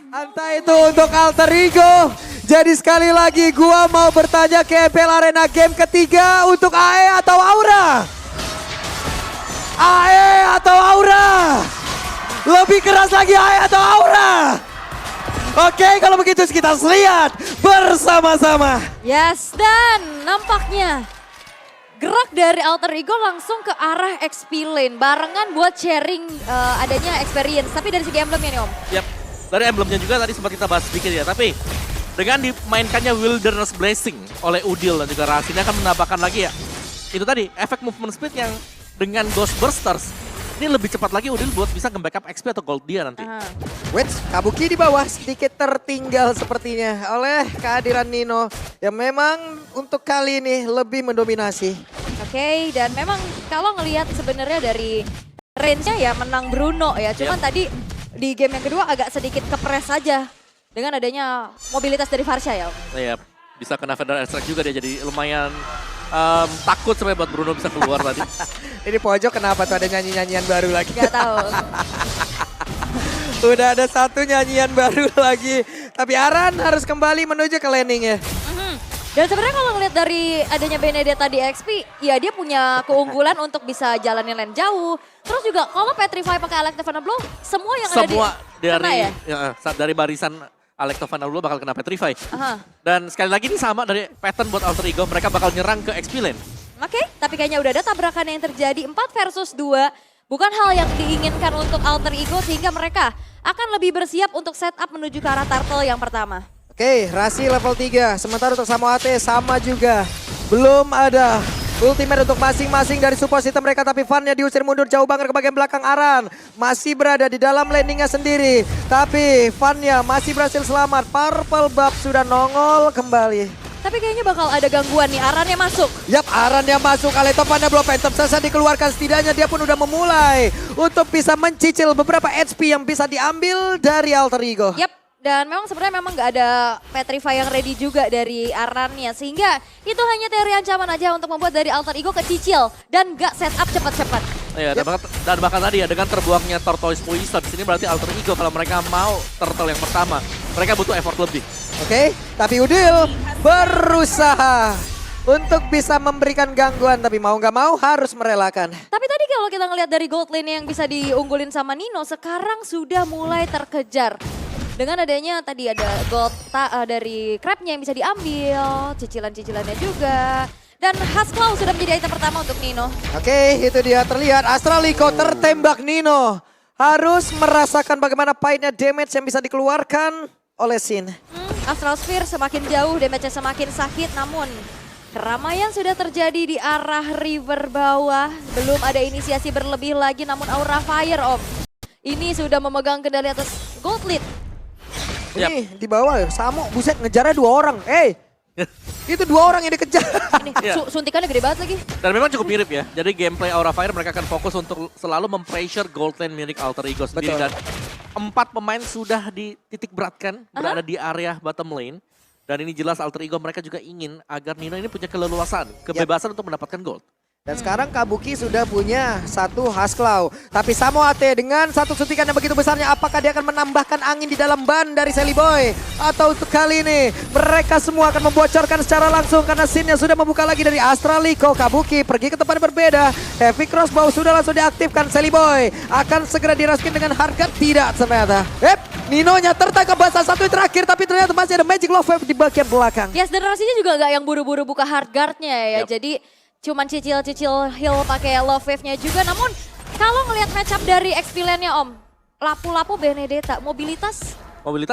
Entah itu untuk Alter Ego. Jadi sekali lagi gua mau bertanya ke MPL Arena game ketiga untuk AE atau Aura? AE atau Aura? Lebih keras lagi AE atau Aura? Oke, kalau begitu kita lihat bersama-sama. Yes, dan nampaknya gerak dari Alter Ego langsung ke arah XP Lane. Barengan buat sharing adanya experience. Tapi dari segi emblemnya nih Om. Yap, dari emblemnya juga tadi sempat kita bahas sedikit ya. Tapi dengan dimainkannya Wilderness Blessing oleh Udil dan juga Rasina akan menambahkan lagi ya. Itu tadi, efek movement speed yang dengan Ghost Bursters. Ini lebih cepat lagi Udil buat bisa nge-backup XP atau gold dia nanti. Wait, Kabuki di bawah sedikit tertinggal sepertinya oleh kehadiran Nino. Yang memang untuk kali ini lebih mendominasi. Oke, dan memang kalau ngelihat sebenarnya dari range-nya ya menang Bruno ya. Cuman tadi di game yang kedua agak sedikit kepres saja. Dengan adanya mobilitas dari Varsha ya Om. Iya, bisa kena Federal Airstrike juga dia jadi lumayan takut sampai buat Bruno bisa keluar tadi. Ini pojok kenapa tuh ada nyanyi-nyanyian baru lagi? Gak tahu. Udah ada satu nyanyian baru lagi. Tapi Aran harus kembali menuju ke landing ya. Dan sebenarnya kalau ngeliat dari adanya Benedetta di XP, ya dia punya keunggulan untuk bisa jalanin lane jauh. Terus juga kalau Petrify pakai Elective Blow, semua yang ada di kena ya? Dari barisan Electofana dulu bakal kena Petrify. Aha. Dan sekali lagi ini sama dari pattern buat Alter Ego, mereka bakal nyerang ke XP lane. Oke, tapi kayaknya udah ada tabrakan yang terjadi 4 versus 2. Bukan hal yang diinginkan untuk Alter Ego sehingga mereka akan lebih bersiap untuk setup menuju ke arah turtle yang pertama. Oke, Rasi level 3. Sementara untuk Samoate sama juga. Belum ada ultimate untuk masing-masing dari support system mereka. Tapi Vannya diusir mundur jauh banget ke bagian belakang Aran. Masih berada di dalam landingnya sendiri. Tapi Vannya masih berhasil selamat. Purple Buff sudah nongol kembali. Tapi kayaknya bakal ada gangguan nih, Arannya masuk. Yap, Aran yang masuk. Aletofana belum Phantom Sasa dikeluarkan. Setidaknya dia pun udah memulai untuk bisa mencicil beberapa HP yang bisa diambil dari Alter Ego. Yap, dan memang sebenarnya memang nggak ada Petrify yang ready juga dari Arannya. Sehingga itu hanya teori ancaman aja untuk membuat dari Alter Ego kecicil dan nggak setup cepat-cepat. Iya, dan bahkan tadi ya dengan terbuangnya Tortoise Poison di sini berarti Alter Ego kalau mereka mau turtle yang pertama, mereka butuh effort lebih. Oke, tapi Udil berusaha untuk bisa memberikan gangguan, tapi mau nggak mau harus merelakan. Tapi tadi kalau kita ngelihat dari gold lane yang bisa diunggulin sama Nino, sekarang sudah mulai terkejar. Dengan adanya tadi ada gold dari crabnya yang bisa diambil, cicilan-cicilannya juga. Dan Hasclaw sudah menjadi item pertama untuk Nino. Oke, itu dia terlihat Astraliko tertembak Nino. Harus merasakan bagaimana pahitnya damage yang bisa dikeluarkan oleh Sin. Astral Sphere semakin jauh, damage-nya semakin sakit, namun keramaian sudah terjadi di arah river bawah. Belum ada inisiasi berlebih lagi, namun Aura Fire Om. Ini sudah memegang kendali atas gold lead. Ini di bawah, Samo, buset ngejarnya 2 orang. Itu 2 orang yang dikejar. Ini suntikannya gede banget lagi. Dan memang cukup mirip ya. Jadi gameplay Aura Fire mereka akan fokus untuk selalu mempressure gold lane milik Alter Ego sendiri. Betul. Dan 4 pemain sudah dititik beratkan berada di area bottom lane. Dan ini jelas Alter Ego mereka juga ingin agar Nino ini punya keleluasan, kebebasan untuk mendapatkan gold. Dan sekarang Kabuki sudah punya 1 Hasclaw. Tapi Samoate dengan 1 suntikan yang begitu besarnya, apakah dia akan menambahkan angin di dalam ban dari Sally Boy? Atau untuk kali ini mereka semua akan membocorkan secara langsung karena scene-nya sudah membuka lagi dari Astraliko. Kabuki pergi ke tempat yang berbeda. Heavy Crossbow sudah langsung diaktifkan. Sally Boy akan segera diraskin dengan harga tidak ternyata. Ninonya tertangkap basah 1 yang terakhir, tapi ternyata masih ada Magic Love Wave di bagian belakang. Yes, dan Rasinya juga nggak yang buru-buru buka hard guard-nya ya. Yep. Jadi cuman cicil-cicil heal pakai love wave-nya juga. Namun kalau ngelihat matchup dari XP lane-nya Om, lapu-lapu Benedetta, mobilitas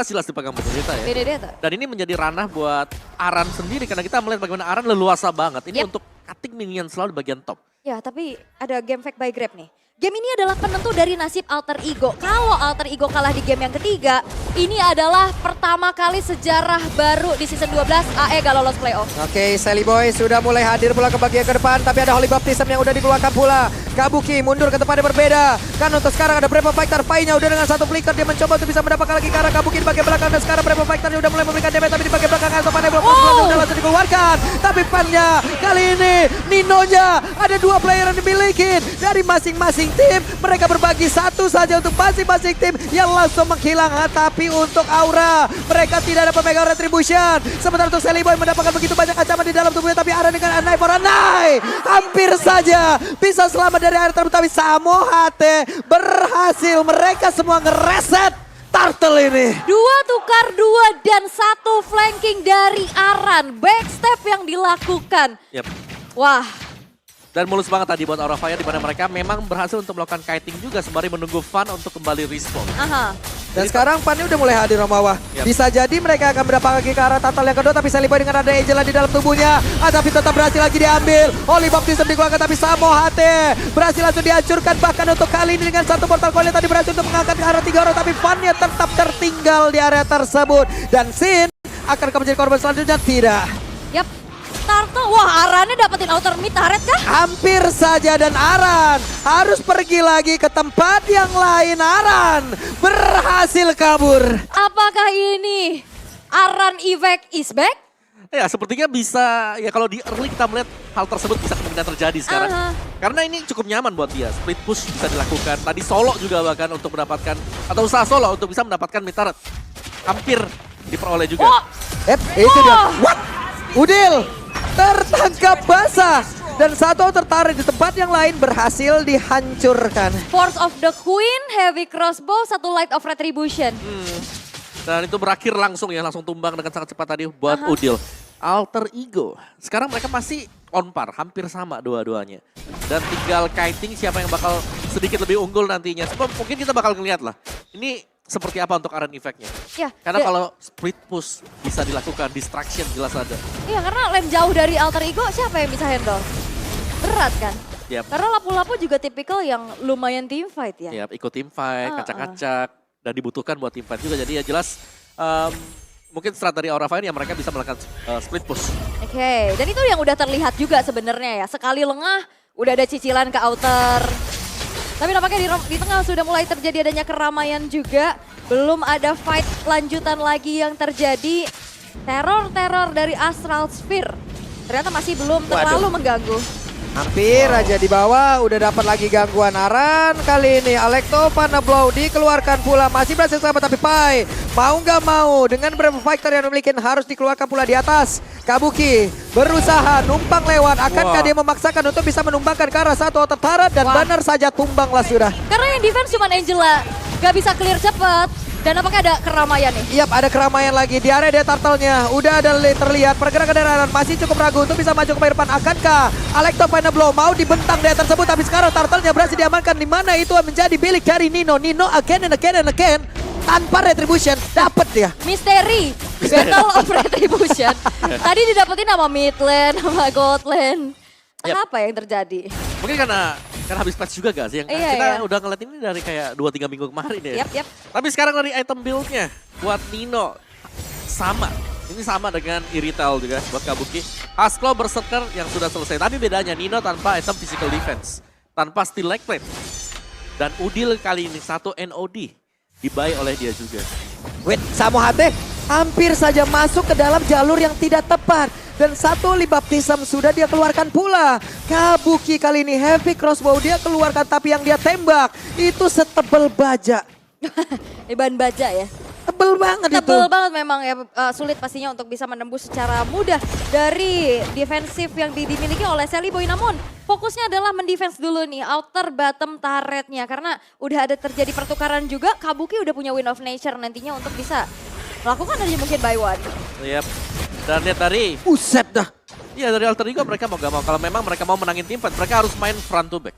Jelas dipegang Benedetta ya. Benedetta. Dan ini menjadi ranah buat Aran sendiri karena kita melihat bagaimana Aran leluasa banget. Ini untuk cutting minion selalu di bagian top. Ya, tapi ada game fake by Grab nih. Game ini adalah penentu dari nasib Alter Ego. Kalau Alter Ego kalah di game yang ketiga, ini adalah pertama kali sejarah baru di season 12 AE gak lolos playoff. Oke, Sally Boy sudah mulai hadir pula ke bagian ke depan, tapi ada Holy Baptism yang udah dikeluarkan pula. Kabuki mundur ke tempat yang berbeda. Kan untuk sekarang ada Brave Fighter, Pai-nya udah dengan 1 flicker, dia mencoba untuk bisa mendapatkan lagi ke arah Kabuki di bagian belakang. Dan sekarang Brave Fighter udah mulai memberikan damage, tapi di bagian belakang Asopane belum udah langsung dikeluarkan. Tapi fan-nya kali ini, Ninonya ada 2 player yang dimiliki dari masing-masing tim. Mereka berbagi satu saja untuk masing-masing tim yang langsung menghilang. Tapi untuk Aura, mereka tidak dapat megang retribution. Sementara untuk Seliboy mendapatkan begitu banyak ancaman di dalam tubuhnya. Tapi Aran dengan Anai for Anai hampir saja bisa selamat dari air terbuka. Tapi Samo HT berhasil. Mereka semua ngereset Turtle ini. 2 tukar 2 dan 1 flanking dari Aran. Backstep yang dilakukan. Yap. Wah. Dan mulus banget tadi buat Aura Fire di mana mereka memang berhasil untuk melakukan kiting juga sembari menunggu Fan untuk kembali respawn. Aha. Dan sekarang Fanny udah mulai hadir di bawah. Yap. Bisa jadi mereka akan berdampak lagi ke arah Turtle yang kedua. Tapi Seliboy dengan ada Angela di dalam tubuhnya. Tapi tetap berhasil lagi diambil. Holy Baptism dikeluarkan tapi Samo HT berhasil langsung dihancurkan. Bahkan untuk kali ini dengan satu portal coil tadi berhasil untuk mengangkat ke arah 3 orang. Tapi Fanny tetap tertinggal di area tersebut. Dan Sin akan menjadi korban selanjutnya? Tidak. Yap. Turtle, wah Arannya dapetin outer mid turret kah? Hampir saja dan Aran harus pergi lagi ke tempat yang lain. Aran berhasil kabur. Apakah ini Aran evac is back? Ya sepertinya bisa, ya kalau di early kita melihat hal tersebut bisa kemungkinan terjadi sekarang. Aha. Karena ini cukup nyaman buat dia, split push bisa dilakukan. Tadi solo juga bahkan untuk mendapatkan, atau usaha solo untuk bisa mendapatkan mid turret. Hampir diperoleh juga. Oh, Itu dia. What? Udil tertangkap basah. Dan satu tertarik di tempat yang lain berhasil dihancurkan. Force of the Queen, Heavy Crossbow, 1 Light of Retribution. Dan itu berakhir langsung ya, langsung tumbang dengan sangat cepat tadi buat Udil. Alter Ego, sekarang mereka masih on par, hampir sama dua-duanya. Dan tinggal kiting siapa yang bakal sedikit lebih unggul nantinya. Sebab mungkin kita bakal ngeliat lah, ini seperti apa untuk Aran effect-nya. Ya, Karena kalau split push bisa dilakukan, distraction jelas ada. iya karena lane jauh dari Alter Ego siapa yang bisa handle? Berat kan? Yap. Karena lapu-lapu juga tipikal yang lumayan team fight ya. Ya, ikut team fight, kacak-kacak, dan dibutuhkan buat team fight juga. Jadi ya jelas mungkin strat dari Aura Fire yang mereka bisa melakukan split push. Oke, dan itu yang udah terlihat juga sebenarnya ya. Sekali lengah udah ada cicilan ke outer. Tapi nampaknya di tengah sudah mulai terjadi adanya keramaian juga. Belum ada fight lanjutan lagi yang terjadi. Teror-teror dari Astral Sphere ternyata masih belum terlalu mengganggu. Hampir aja di bawah, udah dapat lagi gangguan Aran. Kali ini Alekto Panablow dikeluarkan pula, masih berhasil selamat tapi Pai mau nggak mau dengan beberapa fighter yang memiliki harus dikeluarkan pula di atas. Kabuki berusaha numpang lewat, akankah dia memaksakan untuk bisa menumbangkan ke arah satu tertarat dan benar saja tumbanglah sudah. Karena yang defense cuma Angela, gak bisa clear cepet. Dan apakah ada keramaian nih? Yap, ada keramaian lagi di area dia turtle-nya. Udah ada terlihat pergerakan dari Aran masih cukup ragu untuk bisa maju ke depan. Akankah Alekto Panablow mau dibentang dari tersebut, tapi sekarang turtle-nya berhasil diamankan, di mana itu menjadi milik dari Nino. Nino again and again and again tanpa retribution dapat dia. Misteri, Battle of Retribution. Tadi didapetin sama mid lane, sama gold lane. Yap. Apa yang terjadi? Mungkin karena habis patch juga gak sih? Yang Iya, kita iya. udah ngeliat ini dari kayak 2-3 minggu kemarin ya. Yap. Tapi sekarang dari item build-nya buat Nino sama. Ini sama dengan Irital juga buat Kabuki. Hasclaw Berserker yang sudah selesai. Tapi bedanya Nino tanpa item physical defense. Tanpa steel leg plate. Dan Udil kali ini 1 NOD. Dibuy oleh dia juga. Wait, Samo HT hampir saja masuk ke dalam jalur yang tidak tepat. Dan satu Baptism sudah dia keluarkan pula. Kabuki kali ini heavy crossbow dia keluarkan, tapi yang dia tembak itu setebel baja. Ban baja ya. Tebel banget itu. Tebel banget memang ya, sulit pastinya untuk bisa menembus secara mudah dari defensif yang dimiliki oleh Seliboy. Namun fokusnya adalah mendefense dulu nih outer bottom turretnya. Karena udah ada terjadi pertukaran juga, Kabuki udah punya Wind of Nature nantinya untuk bisa melakukan aja mungkin buy one. Yap. Dan lihat dari, Buset dah. iya dari Alter Ego mereka mau gak mau. Kalau memang mereka mau menangin tim fight, mereka harus main front to back.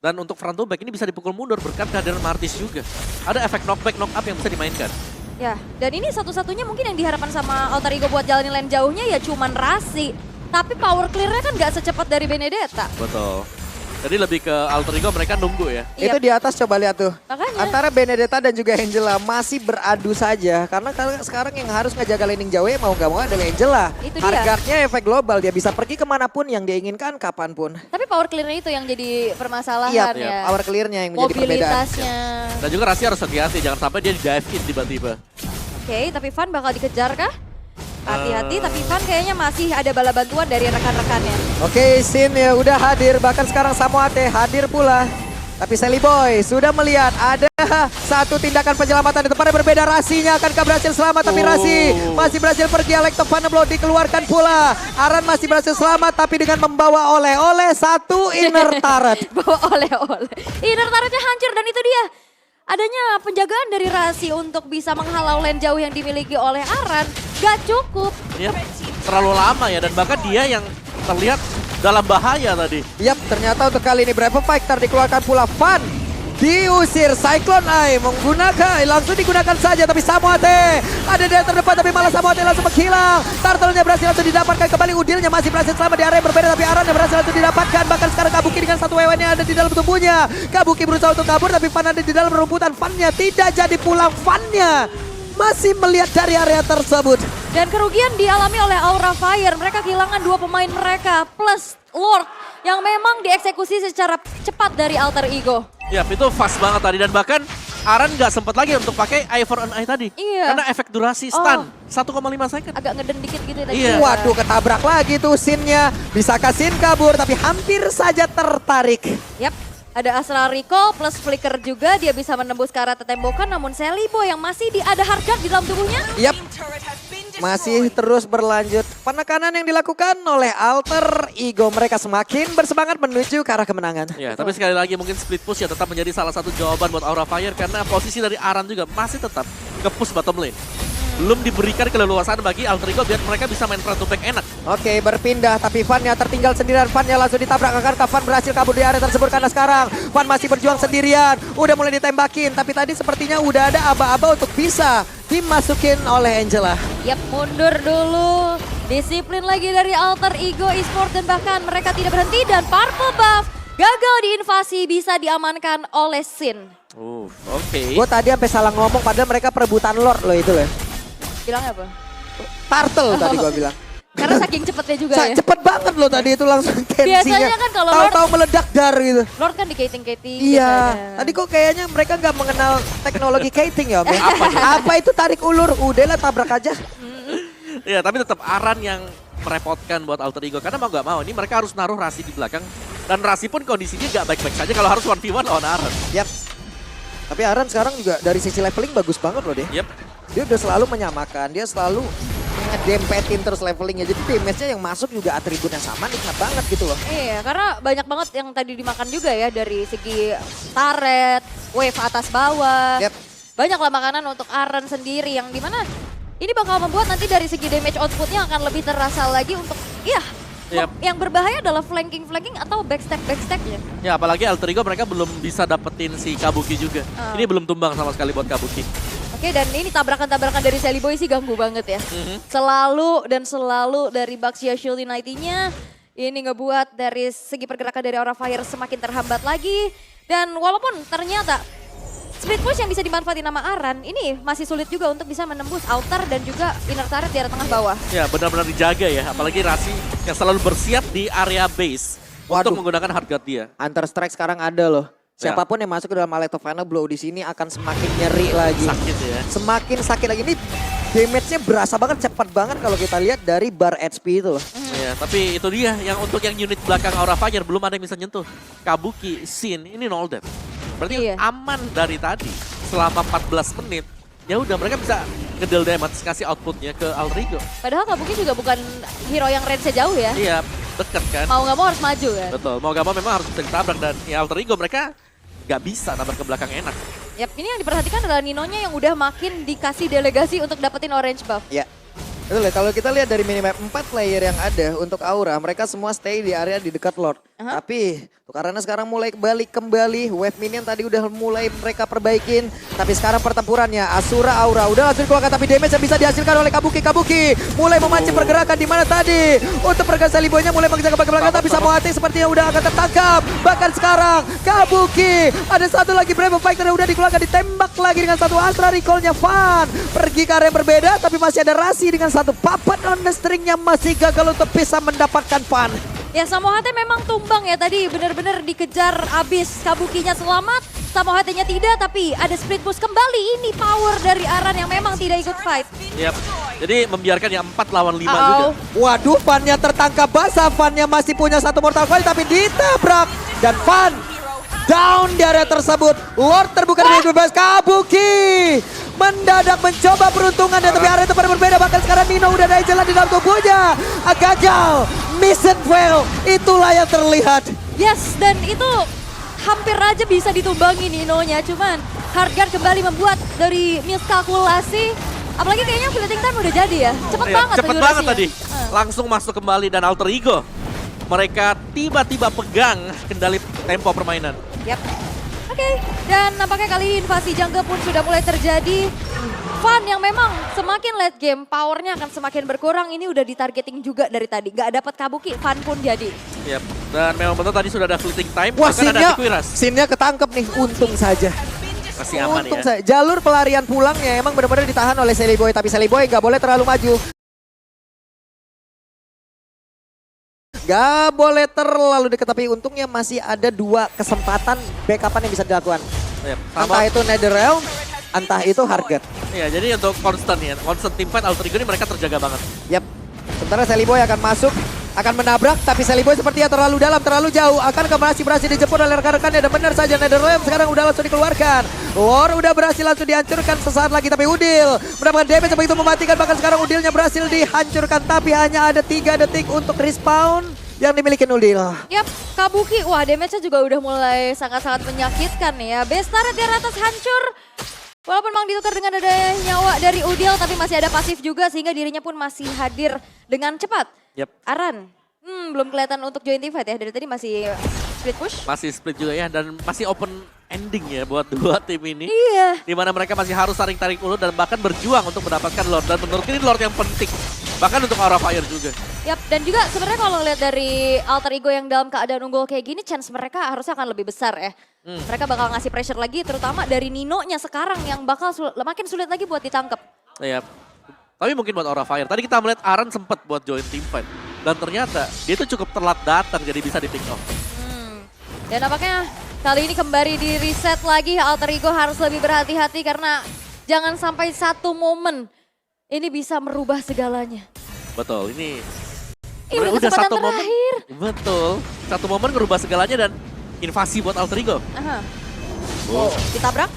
Dan untuk front to back ini bisa dipukul mundur berkat kehadiran Martis juga. Ada efek knockback, knock up yang bisa dimainkan. Ya, dan ini satu-satunya mungkin yang diharapkan sama Alter Ego buat jalanin lane jauhnya ya cuman Rasi. Tapi power clear-nya kan gak secepat dari Benedetta. Betul. Jadi lebih ke Alter Ego mereka nunggu ya. Yep. Itu di atas coba lihat tuh. Makanya. Antara Benedetta dan juga Angela masih beradu saja. Karena sekarang yang harus ngejaga laning jauh mau gak mau adalah Angela. Itu dia. Harganya efek global, dia bisa pergi kemanapun yang dia inginkan kapanpun. Tapi power clear-nya itu yang jadi permasalahan Iya, ya. power clear-nya yang menjadi perbedaan. Mobilitasnya. Dan juga Rasi harus hati-hati, jangan sampai dia di dive in tiba-tiba. Oke, tapi Van bakal dikejar kah? Hati-hati, tapi Van kayaknya masih ada bala bantuan dari rekan-rekannya. Oke, Sin ya udah hadir, bahkan sekarang Samo HT hadir pula. Tapi Sally Boy sudah melihat ada satu tindakan penyelamatan di tempat yang berbeda. Rasinya akankah berhasil selamat, tapi Rasi masih berhasil pergi. Electofana Blow dikeluarkan pula. Aran masih berhasil selamat tapi dengan membawa oleh-oleh satu inner turret. Bawa oleh-oleh. Inner turretnya hancur dan itu dia. Adanya penjagaan dari Rasi untuk bisa menghalau lane jauh yang dimiliki oleh Aran. Gak cukup. Ya, terlalu lama ya, dan bahkan dia yang terlihat dalam bahaya tadi. Yap, ternyata untuk kali ini Brave Fighter dikeluarkan pula. Fan diusir, Cyclone Eye langsung digunakan saja, tapi Samoate ada di terdepan tapi malah Samoate langsung menghilang. Turtle-nya berhasil langsung didapatkan kembali, Udilnya masih berhasil selamat di area yang berbeda, tapi Aran yang berhasil langsung didapatkan. Bahkan sekarang Kabuki dengan satu wewen yang ada di dalam tubuhnya. Kabuki berusaha untuk kabur tapi Fan ada di dalam rumputan. Fan-nya tidak jadi pulang, Fan-nya masih melihat dari area tersebut. Dan kerugian dialami oleh Aura Fire. Mereka kehilangan 2 pemain mereka plus Lord yang memang dieksekusi secara cepat dari Alter Ego. Ya, itu fast banget tadi, dan bahkan Aran nggak sempat lagi untuk pakai Eye for an Eye tadi. Iya. Karena efek durasi stun 1,5 second. Agak ngeden dikit gitu ya tadi. Iya. Waduh, ketabrak lagi tuh Sin-nya. Bisakah Sin kabur tapi hampir saja tertarik. Yap. Ada Astral Recall plus Flicker juga, dia bisa menembus ke arah tembokan, namun Sally Boy yang masih ada hard guard di dalam tubuhnya. Yap, masih terus berlanjut. Penekanan yang dilakukan oleh Alter Ego. Mereka semakin bersemangat menuju ke arah kemenangan. Ya, tapi sekali lagi mungkin split push ya tetap menjadi salah satu jawaban buat Aura Fire, karena posisi dari Aran juga masih tetap ke push bottom lane. Belum diberikan keleluasaan bagi Alter Ego biar mereka bisa main front to back enak. Oke, berpindah tapi Van-nya tertinggal sendirian. Van-nya langsung ditabrak. Akankah Van berhasil kabur di area tersebut? Karena sekarang Van masih berjuang sendirian. Udah mulai ditembakin, tapi tadi sepertinya udah ada aba-aba untuk bisa dimasukin oleh Angela. Yap, mundur dulu. Disiplin lagi dari Alter Ego Esports dan bahkan mereka tidak berhenti dan Purple Buff gagal diinvasi, bisa diamankan oleh Sin. Oke. Gue tadi sampai salah ngomong padahal mereka perebutan Lord loh itu loh. Bilangnya apa? Turtle tadi gue bilang. Karena saking cepetnya juga ya. Cepet banget loh tadi itu langsung tensinya. Biasanya kan kalau tahu-tahu meledak dar gitu. Lord kan di kating-kating. Iya, biasanya. tadi kok kayaknya mereka nggak mengenal teknologi kiting ya Om. Ya? Apa itu tarik ulur? Udahlah tabrak aja. Ya, tapi tetap Aran yang merepotkan buat Alter Ego, karena mau nggak mau ini mereka harus naruh Rasi di belakang, dan Rasi pun kondisinya nggak baik-baik saja kalau harus 1v1 lawan Aran. Yap. Tapi Aran sekarang juga dari sisi leveling bagus banget loh deh. Yep. Dia udah selalu menyamakan, dia selalu ngedempetin terus levelingnya. Jadi damage-nya yang masuk juga atribut yang sama, nikmat banget gitu loh. Iya, karena banyak banget yang tadi dimakan juga ya dari segi turret, wave atas bawah. Yep. Banyaklah makanan untuk Aran sendiri yang dimana ini bakal membuat nanti dari segi damage outputnya akan lebih terasa lagi untuk Yep. yang berbahaya adalah flanking atau backstack-backstacknya. Ya, apalagi Alter Ego mereka belum bisa dapetin si Kabuki juga. Ini belum tumbang sama sekali buat Kabuki. Oke, dan ini tabrakan-tabrakan dari Sally Boy sih ganggu banget ya. Selalu dari Baxia Shield United-nya ini ngebuat dari segi pergerakan dari Aura Fire semakin terhambat lagi. Dan walaupun ternyata split push yang bisa dimanfaatin nama Aran ini masih sulit juga untuk bisa menembus outer dan juga inner turret di area tengah bawah. Ya, benar-benar dijaga ya, apalagi Rasi yang selalu bersiap di area base untuk menggunakan hard guard dia. Hunter Strike sekarang ada loh. Siapapun yang masuk ke dalam Electofana Blow di sini akan semakin nyeri lagi. Sakit ya. Semakin sakit lagi. Ini damage-nya berasa banget, cepat banget kalau kita lihat dari bar HP itu loh. Ya, tapi itu dia yang untuk yang unit belakang Aura Fire belum ada yang bisa nyentuh. Kabuki, Sin, ini nol death. Berarti aman dari tadi selama 14 menit. Ya udah mereka bisa ngedel damage, kasih outputnya ke Alter Ego. Padahal Kabuki juga bukan hero yang range-nya jauh ya. Iya, deket kan. Mau nggak mau harus maju kan. Betul, mau gak mau memang harus bisa ditabrak, dan ya Alter Ego mereka gak bisa tabrak ke belakang enak. Yap, ini yang diperhatikan adalah Ninonya yang udah makin dikasih delegasi untuk dapetin orange buff. Ya. Betul ya, kalau kita lihat dari minimap 4 player yang ada untuk Aura, mereka semua stay di area di dekat Lord. Tapi karena sekarang mulai balik kembali, wave minion tadi udah mulai mereka perbaikin. Tapi sekarang pertempurannya Asura Aura udah langsung dikeluarkan, tapi damage yang bisa dihasilkan oleh Kabuki. Kabuki mulai memancing pergerakan di mana tadi. Untuk pergerakan Sally Boy-nya mulai mengejar ke belakang, tapi Samoate sepertinya udah akan tertangkap. Bahkan sekarang Kabuki ada satu lagi Brave Fighter yang udah dikeluarkan, ditembak lagi dengan satu Astra Recall-nya. Van pergi ke area yang berbeda, tapi masih ada Rasi dengan satu puppet on the string-nya masih gagal untuk bisa mendapatkan Van. Ya, Samohate memang tumbang ya tadi, benar-benar dikejar abis. Kabukinya selamat, Samohate-nya tidak, tapi ada split push kembali. Ini power dari Aran yang memang tidak ikut fight. Yap, jadi membiarkan yang 4 lawan 5 juga. Waduh, Van-nya tertangkap basah. Van-nya masih punya satu Mortal Coil tapi ditabrak. Dan Van Down di area tersebut. Lord terbuka dari bebas. Kabuki mendadak mencoba peruntungan dan tapi area tempat berbeda. Bahkan sekarang Nino udah ada jalan di dalam tubuhnya. Gagal. Miss and fail. Itulah yang terlihat. Yes, dan itu hampir aja bisa ditumbangi Ninonya. Cuman Hardguard kembali membuat dari miskalkulasi. Apalagi kayaknya fleeting time udah jadi ya. Cepet banget Cepet banget durasinya. tadi. Langsung masuk kembali dan Alter Ego. Mereka tiba-tiba pegang kendali tempo permainan. Yap. Oke, dan nampaknya kali ini invasi jungle pun sudah mulai terjadi. Fan yang memang semakin late game, powernya akan semakin berkurang. Ini udah ditargeting juga dari tadi. Gak dapat Kabuki, Fan pun jadi. Yap. Dan memang betul tadi sudah ada fleeting time. Wah, bahkan ada Tiquiras. scene-nya ketangkep nih. Untung saja. Masih aman Untung ya. saja. Jalur pelarian pulangnya emang benar-benar ditahan oleh Sally Boy. Tapi Sally Boy gak boleh terlalu maju. Gak boleh terlalu dekat, tapi untungnya masih ada 2 kesempatan backupan yang bisa dilakukan. Yap. Entah itu Netherrealm, entah itu Hardguard. Iya, jadi untuk constant ya, constant team fight Alter Ego ini mereka terjaga banget. Yap. Sementara Sally Boy akan masuk, akan menabrak, tapi Sally Boy sepertinya terlalu dalam, terlalu jauh. Akan berhasil dijemput oleh rekan-rekannya dan benar saja Netherrealm sekarang udah langsung dikeluarkan. War udah berhasil langsung dihancurkan sesaat lagi, tapi Udil mendapatkan damage yang begitu mematikan. Bahkan sekarang Udilnya berhasil dihancurkan, tapi hanya ada 3 detik untuk respawn yang dimiliki Udil. Yap, Kabuki, wah damage-nya juga udah mulai sangat-sangat menyakitkan nih ya. Base turret di atas hancur. Walaupun memang ditukar dengan ada nyawa dari Udil, tapi masih ada pasif juga sehingga dirinya pun masih hadir dengan cepat. Yap. Aran, belum kelihatan untuk join team fight ya, dari tadi masih split push. Masih split juga ya, dan masih open ending ya buat 2 tim ini. Iya. Dimana mereka masih harus saling tarik ulur dan bahkan berjuang untuk mendapatkan Lord. Dan menurut ini Lord yang penting. Bahkan untuk Aura Fire juga. Yap, dan juga sebenarnya kalau lihat dari Alter Ego yang dalam keadaan unggul kayak gini, chance mereka harusnya akan lebih besar ya. Mereka bakal ngasih pressure lagi, terutama dari Nino-nya sekarang yang bakal makin sulit lagi buat ditangkap. Iya. Tapi mungkin buat Aura Fire. Tadi kita melihat Aran sempat buat join team fight. Dan ternyata dia itu cukup telat datang jadi bisa di pick off. Dan nampaknya kali ini kembali di reset lagi, Alter Ego harus lebih berhati-hati karena jangan sampai satu momen ini bisa merubah segalanya. Betul, ini Udah kesempatan terakhir. Betul, satu momen merubah segalanya dan invasi buat Alter Ego. Aha. Wow, ditabrak.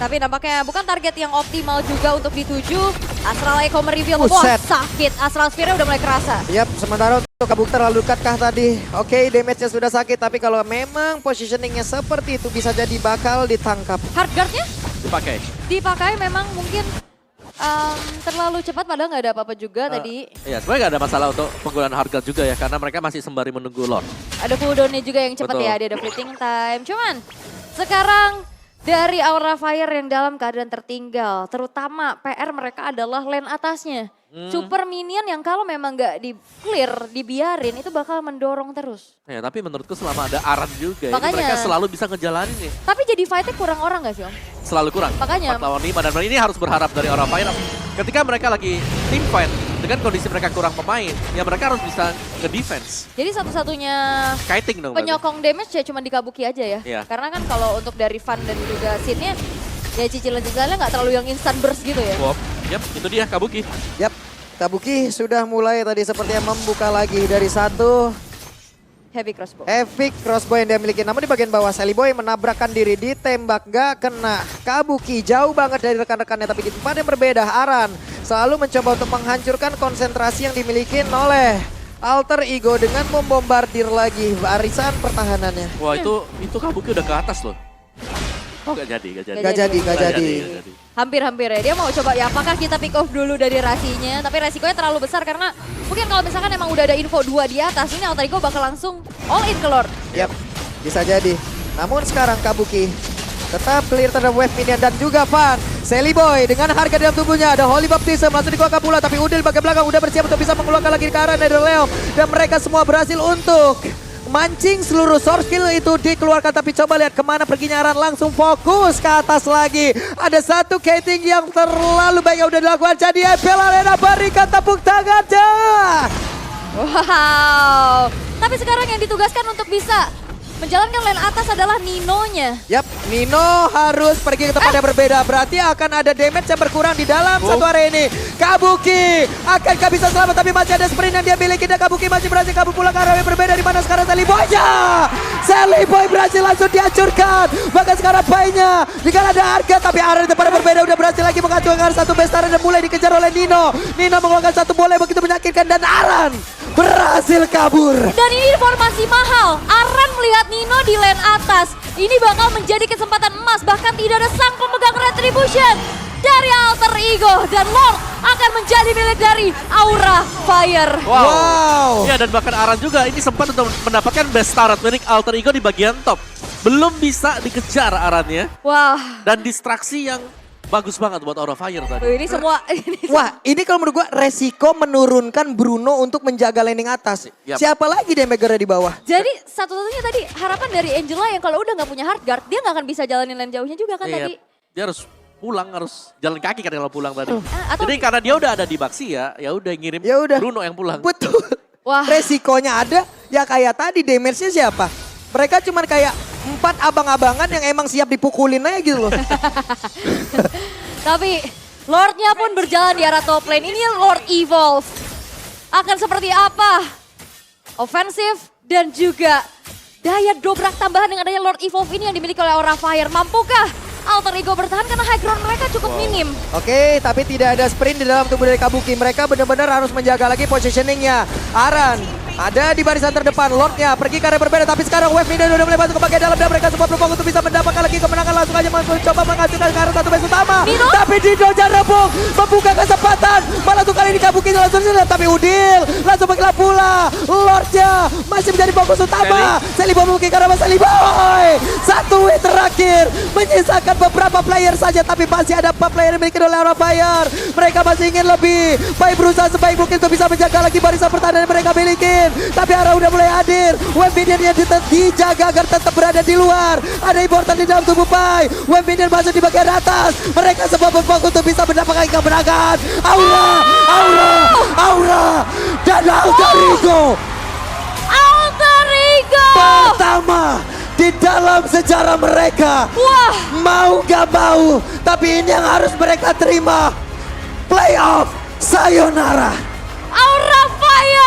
Tapi nampaknya bukan target yang optimal juga untuk dituju. Astral Echo mereveal, wah Buset. sakit. Astral Sphere udah mulai kerasa. Yap, sementara untuk Kabuki terlalu dekatkah tadi? Oke, damage-nya sudah sakit, tapi kalau memang positioning-nya seperti itu bisa jadi bakal ditangkap. Hardguard-nya Dipakai. memang mungkin terlalu cepat padahal nggak ada apa-apa juga tadi. Iya, sebenarnya nggak ada masalah untuk penggunaan harga juga ya, karena mereka masih sembari menunggu Lord. Ada cooldown-nya juga yang cepat Betul. ya, dia ada fleeting time. Cuman sekarang dari Aura Fire yang dalam keadaan tertinggal, terutama PR mereka adalah lane atasnya. Super minion yang kalau memang nggak di-clear, dibiarin, itu bakal mendorong terus. Ya, tapi menurutku selama ada Aran juga, ini Makanya. mereka selalu bisa ngejalanin nih. Tapi jadi fight-nya kurang orang gak sih Om? Selalu kurang. Makanya. 4 lawan 5 dan ini harus berharap dari Aura Fire. Ketika mereka lagi team fight, dengan kondisi mereka kurang pemain, ya mereka harus bisa nge-defense. Jadi satu-satunya Kiting dong. berarti. penyokong damage ya cuma di Kabuki aja ya. Iya. Karena kan kalau untuk dari Fan dan juga scene-nya, ya cicilan-cicilannya nggak terlalu yang instant burst gitu ya. Wow. Yap, itu dia Kabuki. Yap, Kabuki sudah mulai tadi sepertinya membuka lagi dari satu Heavy crossbow. epic crossbow yang dia miliki. Namun di bagian bawah Sally Boy menabrakkan diri, ditembak gak kena. Kabuki jauh banget dari rekan-rekannya, tapi di tempat yang berbeda Aran selalu mencoba untuk menghancurkan konsentrasi yang dimiliki oleh Alter Ego dengan membombardir lagi barisan pertahanannya. Wah, itu Kabuki udah ke atas loh. Oh, gak jadi. Gak jadi. Hampir-hampir ya. Dia mau coba ya apakah kita pick off dulu dari rasinya. Tapi resikonya terlalu besar karena mungkin kalau misalkan emang udah ada info 2 di atas. Ini Alter Ego bakal langsung all in ke Lord. Yap, bisa jadi. Namun sekarang Kabuki tetap clear terhadap wave minion dan juga Fan. Sally Boy dengan harga dalam tubuhnya ada Holy Baptism langsung dikeluarkan pula. Tapi Udil bagian belakang udah bersiap untuk bisa mengeluarkan lagi ke arah Netherrealm. Dan mereka semua berhasil untuk mancing seluruh source skill itu dikeluarkan, tapi coba lihat kemana perginya Aran, langsung fokus ke atas lagi. Ada satu Kiting yang terlalu baik yang udah dilakukan, jadi FPL Arena berikan tepuk tangan dah. Wow. Tapi sekarang yang ditugaskan untuk bisa menjalankan lane atas adalah Nino-nya. Yap, Nino harus pergi ke tempat yang berbeda. Berarti akan ada damage yang berkurang di dalam satu area ini. Kabuki akankah bisa selamat, tapi masih ada sprint yang dia miliki. Dan Kabuki masih berhasil kabur pulang ke area yang berbeda, di mana sekarang Sally Boy. Sally Boy berhasil langsung dihancurkan. Bahkan sekarang bayinya jika ada harga, tapi Aran itu pada berbeda udah berhasil lagi menghancurkan satu Bestara dan mulai dikejar oleh Nino. Nino mengeluarkan satu bola yang begitu menyakitkan dan Aran berhasil kabur. Dan ini informasi mahal. Aran melihat Nino di lane atas. Ini bakal menjadi kesempatan emas. Bahkan tidak ada sang pemegang retribution dari Alter Ego. Dan Lord akan menjadi milik dari Aura Fire. Wow. Ya, dan bahkan Aran juga ini sempat untuk mendapatkan best turret milik Alter Ego di bagian top. Belum bisa dikejar Arannya. Wah. Dan distraksi yang bagus banget buat Aura Fire tadi. Ini semua. Wah, ini kalau menurut gua resiko menurunkan Bruno untuk menjaga landing atas. Yap. Siapa lagi damagernya di bawah? Jadi satu-satunya tadi harapan dari Angela yang kalau udah nggak punya hard guard, dia nggak akan bisa jalanin lane jauhnya juga kan Iya, tadi. dia harus pulang, harus jalan kaki kan kalau pulang tadi. Atau Jadi karena dia udah ada di Baxi ya udah ngirim Ya udah. Bruno yang pulang. Betul. Wah. Resikonya ada, ya kayak tadi damage-nya siapa? Mereka cuman kayak 4 abang-abangan yang emang siap dipukulin aja gitu loh. Tapi Lordnya pun berjalan di arah top lane. Ini Lord Evolve. Akan seperti apa? Ofensif dan juga daya dobrak tambahan dengan adanya Lord Evolve ini yang dimiliki oleh Aura Fire. Mampukah Alter Ego bertahan karena high ground mereka cukup minim? Oke, tapi tidak ada sprint di dalam tubuh dari Kabuki. Mereka benar-benar harus menjaga lagi positioningnya. Aran ada di barisan terdepan, Lordnya pergi ke arah berbeda. Tapi sekarang Wave Nida udah mulai masuk ke bagian dalam dan mereka semua berpeluang untuk bisa mendapatkan lagi kemenangan. Langsung aja mencoba menghancurkan ke arah satu base utama. Nino? Tapi Dido Rebung membuka kesempatan. Malah tuh kali ini Kabuki langsung silang. Tapi Udil langsung menggelap pula. Lordnya masih menjadi fokus utama. Seliboy mungkin karena Seliboy. Satu hit terakhir menyisakan beberapa player saja. Tapi masih ada 4 player yang dimiliki oleh Aura Fire. Mereka masih ingin lebih. Baik berusaha sebaik mungkin untuk bisa menjaga lagi barisan pertahanan yang mereka miliki. Tapi Aura udah mulai hadir. Wave Minion yang dijaga agar tetap berada di luar. Ada important di dalam tubuh Pai. Wave Minion masuk di bagian atas. Mereka semua berfokus untuk bisa mendapatkan kemenangan. Aura dan Alter Ego Alter Ego! pertama di dalam sejarah mereka. Wah! Mau gak mau, tapi ini yang harus mereka terima. Playoff Sayonara. Aura Fire